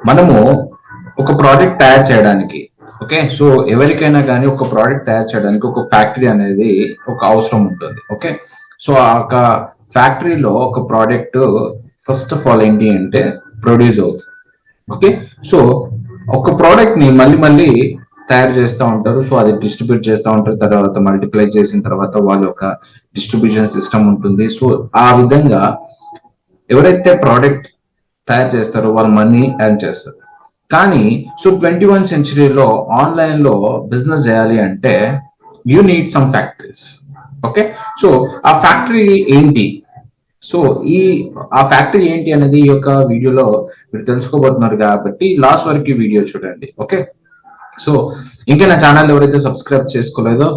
మనము ఒక ప్రోడక్ట్ తయారు చేయడానికి, ఓకే, సో ఎవరికైనా కానీ ఒక ప్రోడక్ట్ తయారు చేయడానికి ఒక ఫ్యాక్టరీ అనేది ఒక అవసరం ఉంటుంది. ఓకే, సో ఆ ఒక ఫ్యాక్టరీలో ఒక ప్రోడక్ట్ ఫస్ట్ ఆఫ్ ఆల్ ఏంటి అంటే ప్రొడ్యూస్ అవుతుంది. ఓకే, సో ఒక ప్రోడక్ట్ ని మళ్ళీ మళ్ళీ తయారు చేస్తూ ఉంటారు. సో అది డిస్ట్రిబ్యూట్ చేస్తూ ఉంటారు. తర్వాత మల్టిప్లై చేసిన తర్వాత వాళ్ళ ఒక డిస్ట్రిబ్యూషన్ సిస్టమ్ ఉంటుంది. సో ఆ విధంగా ఎవరైతే ప్రోడక్ట్ తయారు చేస్తారో వాళ్ళు మనీ ఎర్న్ చేస్తారు. కానీ సో 21 సెంచరీలో ఆన్లైన్ లో బిజినెస్ చేయాలి అంటే you need some factories. Okay, so ఆ ఫ్యాక్టరీ ఏంటి, సో ఆ ఫ్యాక్టరీ ఏంటి అనేది ఈ యొక్క వీడియోలో మీరు తెలుసుకోబోతున్నారు. కాబట్టి లాస్ట్ వరకు ఈ వీడియో చూడండి. ఓకే, సో ఇంకా నా ఛానల్ ఎవరైతే సబ్స్క్రైబ్ చేసుకోలేదో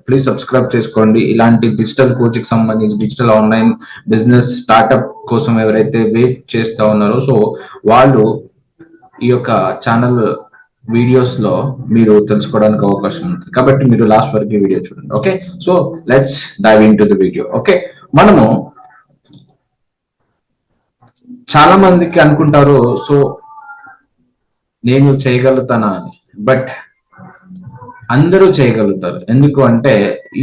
ప్లీజ్ సబ్స్క్రైబ్ చేసుకోండి. ఇలాంటి డిజిటల్ కోచింగ్ సంబంధించి డిజిటల్ ఆన్లైన్ బిజినెస్ స్టార్ట్అప్ కోసం ఎవరైతే వెయిట్ చేస్తూ ఉన్నారో సో వాళ్ళు ఈ యొక్క ఛానల్ వీడియోస్ లో మీరు తెలుసుకోవడానికి అవకాశం ఉంటుంది. కాబట్టి మీరు లాస్ట్ వరకు వీడియో చూడండి. Okay, so let's dive into the video. Okay, మనము చాలా మందికి అనుకుంటారు సో నేను చేయగలుగుతానా అని, బట్ అందరూ చేయగలుగుతారు. ఎందుకు అంటే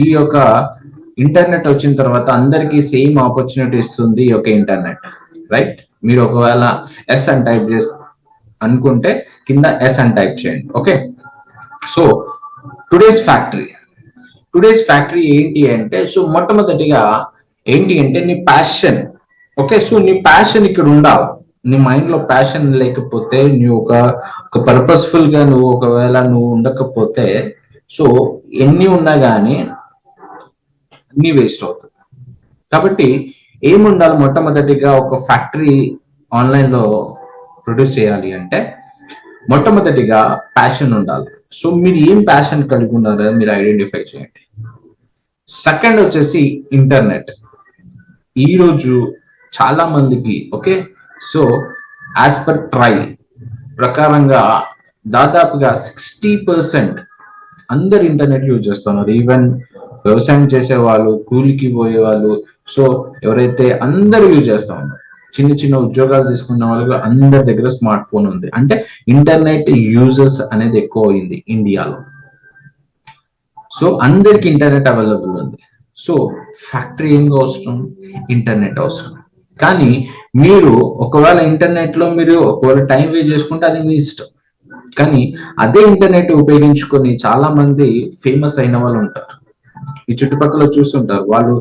ఈ యొక్క ఇంటర్నెట్ వచ్చిన తర్వాత అందరికీ సేమ్ ఆపర్చునిటీ ఇస్తుంది ఈ యొక్క ఇంటర్నెట్, రైట్? మీరు ఒకవేళ ఎస్ అని టైప్ చేస్తే అనుకుంటే కింద ఎస్ అని టైప్ చేయండి. ఓకే, సో టుడేస్ ఫ్యాక్టరీ ఏంటి అంటే సో మొట్టమొదటిగా ఏంటి అంటే నీ ప్యాషన్. ఓకే, సో నీ ప్యాషన్ ఇక్కడ ఉండాలి. నీ మైండ్ లో ప్యాషన్ లేకపోతే నువ్వు ఒక పర్పస్ఫుల్ గా నువ్వు ఒకవేళ నువ్వు ఉండకపోతే సో ఎన్ని ఉన్నా కానీ అన్ని వేస్ట్ అవుతుంది. కాబట్టి ఏముండాలి, మొట్టమొదటిగా ఒక ఫ్యాక్టరీ ఆన్లైన్ లో ప్రొడ్యూస్ చేయాలి అంటే మొట్టమొదటిగా ప్యాషన్ ఉండాలి. సో మీరు ఏం ప్యాషన్ కలిగి ఉన్నారో మీరు ఐడెంటిఫై చేయండి. సెకండ్ వచ్చేసి ఇంటర్నెట్. ఈరోజు చాలా మందికి okay, so as per trial ప్రకారంగా దాదాపుగా 60% అందరు ఇంటర్నెట్ యూజ్ చేస్తున్నారు. ఈవెన్ వ్యవసాయం చేసే వాళ్ళు, కూలికి పోయే వాళ్ళు, సో ఎవరైతే అందరూ యూజ్ చేస్తా ఉన్నారు. చిన్న చిన్న ఉద్యోగాలు తీసుకున్న వాళ్ళకి అందరి దగ్గర స్మార్ట్ ఫోన్ ఉంది. అంటే ఇంటర్నెట్ యూజర్స్ అనేది ఎక్కువ అయింది ఇండియాలో. సో అందరికి ఇంటర్నెట్ అవైలబుల్ ఉంది. సో ఫ్యాక్టరీ ఏం అవసరం, ఇంటర్నెట్ అవసరం. కానీ మీరు ఒకవేళ ఇంటర్నెట్ లో మీరు ఒకవేళ టైం వేస్ట్ చేసుకుంటే అది మీ ఇష్టం. కానీ అదే ఇంటర్నెట్ ఉపయోగించుకొని చాలా మంది ఫేమస్ అయిన వాళ్ళు ఉంటారు. ఈ చుట్టుపక్కల చూస్తుంటారు. వాళ్ళు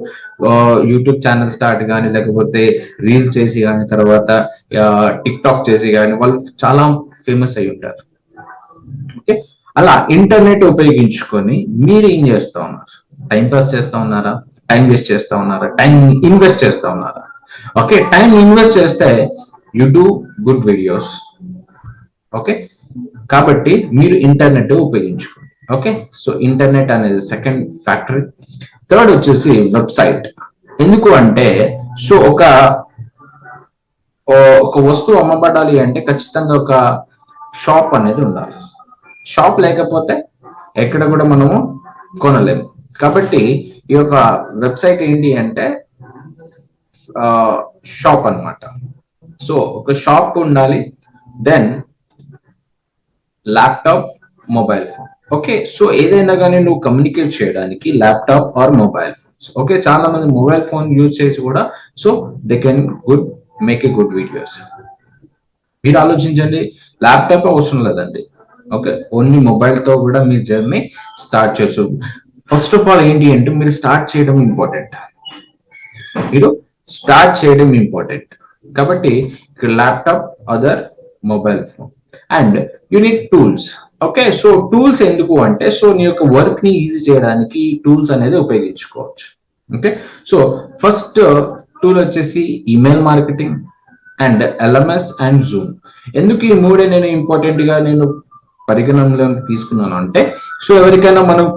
యూట్యూబ్ ఛానల్ స్టార్ట్ కానీ లేకపోతే రీల్స్ చేసి కానీ తర్వాత టిక్ టాక్ చేసి కానీ వాళ్ళు చాలా ఫేమస్ అయి ఉంటారు. ఓకే, అలా ఇంటర్నెట్ ఉపయోగించుకొని మీరు ఏం చేస్తా ఉన్నారు? టైం పాస్ చేస్తా ఉన్నారా, టైం వేస్ట్ చేస్తా ఉన్నారా, టైం ఇన్వెస్ట్ చేస్తా ఉన్నారా? ఓకే, టైం ఇన్వెస్ట్ చేస్తే you do good videos. Okay, కాబట్టి మీరు ఇంటర్నెట్ ఉపయోగించుకోండి. ఓకే, సో ఇంటర్నెట్ అనేది సెకండ్ ఫ్యాక్టరీ. థర్డ్ వచ్చేసి వెబ్సైట్. ఎందుకు అంటే సో ఒక వస్తువు అమ్మబడాలి అంటే ఖచ్చితంగా ఒక షాప్ అనేది ఉండాలి. షాప్ లేకపోతే ఎక్కడ కూడా మనము కొనలేము. కాబట్టి ఈ యొక్క వెబ్సైట్ ఏంటి అంటే షాప్ అన్నమాట. సో ఒక షాప్ ఉండాలి. Then laptop, mobile phone. Okay, so ఏదైనా కానీ నువ్వు కమ్యూనికేట్ చేయడానికి laptop or mobile phones. Okay, చాలా మంది మొబైల్ ఫోన్ యూజ్ చేసి కూడా so they can make a good videos. మీరు ఆలోచించండి, ల్యాప్టాప్ అవసరం లేదండి. ఓకే, ఓన్లీ మొబైల్ తో కూడా మీ జర్నీ స్టార్ట్ చేయొచ్చు. ఫస్ట్ ఆఫ్ ఆల్ ఏంటి అంటే మీరు స్టార్ట్ చేయడం ఇంపార్టెంట్. కాబట్టి ఇక్కడ laptop, other mobile phone and you need tools. Okay, so tools ఎందుకు అంటే సో నీ యొక్క వర్క్ ని ఈజీ చేయడానికి టూల్స్ అనేది ఉపయోగించుకోవచ్చు. ఓకే, సో ఫస్ట్ టూల్ వచ్చేసి email marketing and LMS and Zoom. ఎందుకు ఈ మూడే నేను ఇంపార్టెంట్ గా నేను పరిగణనలోకి తీసుకున్నాను అంటే సో ఎవరికైనా మనం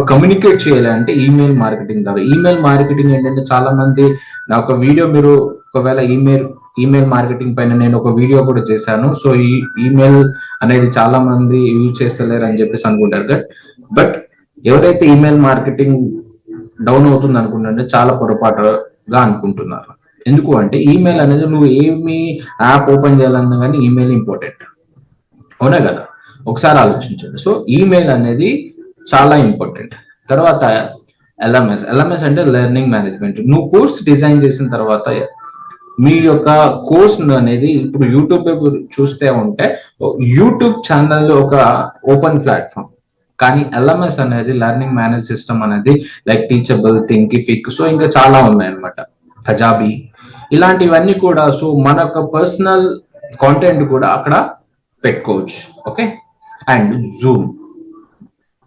కమ్యూనికేట్ చేయాలంటే ఈమెయిల్ మార్కెటింగ్ ద్వారా. ఈమెయిల్ మార్కెటింగ్ ఏంటంటే చాలా మంది నా ఒక వీడియో మీరు ఒకవేళ ఈమెయిల్ మార్కెటింగ్ పైన నేను ఒక వీడియో కూడా చేశాను. సో ఈ ఈమెయిల్ అనేది చాలా మంది యూజ్ చేస్తలేరు అని చెప్పేసి అనుకుంటారు. బట్ ఎవరైతే ఈమెయిల్ మార్కెటింగ్ డౌన్ అవుతుంది అనుకుంటుంటే చాలా పొరపాటుగా అనుకుంటున్నారు. ఎందుకు అంటే ఈమెయిల్ అనేది నువ్వు ఏమి యాప్ ఓపెన్ చేయాలన్నా కానీ ఈమెయిల్ ఇంపార్టెంట్, అవునా కదా? ఒకసారి ఆలోచించండి. సో ఈమెయిల్ అనేది చాలా ఇంపార్టెంట్. తర్వాత ఎల్ఎంఎస్ అంటే లెర్నింగ్ మేనేజ్మెంట్. నువ్వు కోర్స్ డిజైన్ చేసిన తర్వాత మీ యొక్క కోర్స్ అనేది ఇప్పుడు యూట్యూబ్ చూస్తే ఉంటే యూట్యూబ్ ఛానల్ ఒక ఓపెన్ ప్లాట్ఫామ్, కానీ ఎల్ఎంఎస్ అనేది లెర్నింగ్ మేనేజ్ సిస్టమ్ అనేది లైక్ టీచబుల్, థింకిఫిక్, సో ఇంకా చాలా ఉన్నాయన్నమాట, కజాబీ, ఇలాంటివన్నీ కూడా. సో మన యొక్క పర్సనల్ కాంటెంట్ కూడా అక్కడ పెట్టుకోవచ్చు. ఓకే. అండ్ జూమ్,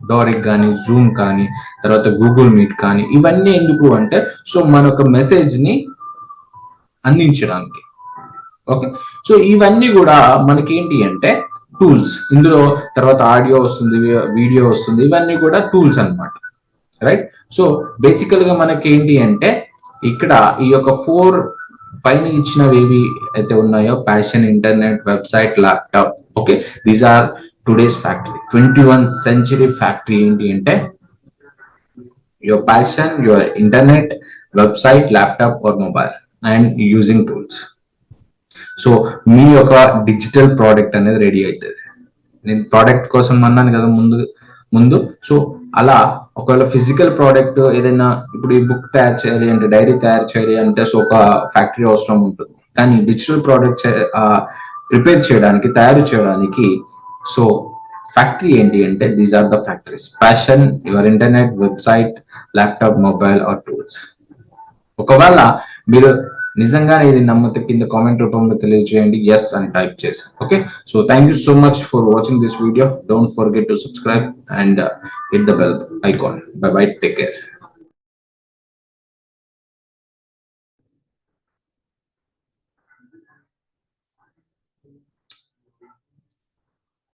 డోరిక్ కానీ, జూమ్ కానీ, తర్వాత గూగుల్ మీట్ కానీ, ఇవన్నీ ఎందుకు అంటే సో మన యొక్క మెసేజ్ ని అందించడానికి. ఓకే. సో ఇవన్నీ కూడా మనకి ఏంటి అంటే టూల్స్. ఇందులో తర్వాత ఆడియో వస్తుంది, వీడియో వస్తుంది, ఇవన్నీ కూడా టూల్స్ అన్నమాట. రైట్. సో బేసికల్ గా మనకి ఏంటి అంటే ఇక్కడ ఈ యొక్క 4 పైన ఇచ్చినవి ఏవి అయితే ఉన్నాయో, passion, internet, website, laptop. Okay. These are today's factory. 21 century factory ఏంటి అంటే your passion, your internet, website, laptop or mobile, and using tools. So మీ యొక్క డిజిటల్ ప్రోడక్ట్ అనేది రెడీ అవుతుంది. నేను ప్రోడక్ట్ కోసం అన్నాను కదా ముందు ముందు. సో అలా ఒకవేళ ఫిజికల్ ప్రోడక్ట్ ఏదైనా, ఇప్పుడు ఈ బుక్ తయారు చేయాలి అంటే, డైరీ తయారు చేయాలి అంటే సో ఒక ఫ్యాక్టరీ అవసరం ఉంటుంది. కానీ డిజిటల్ ప్రోడక్ట్ ప్రిపేర్ చేయడానికి, తయారు చేయడానికి సో ఫ్యాక్టరీ ఏంటి అంటే these are the factories: passion, your internet, website, laptop, mobile or tools. ఒకవేళ మీరు నిజంగానే ఇది నమ్మితే కింద కామెంట్ రూపంలో తెలియజేయండి, ఎస్ అని టైప్ చేసి. Okay. So thank you so much for watching this video. Don't forget to subscribe and hit the bell icon. By by, take care.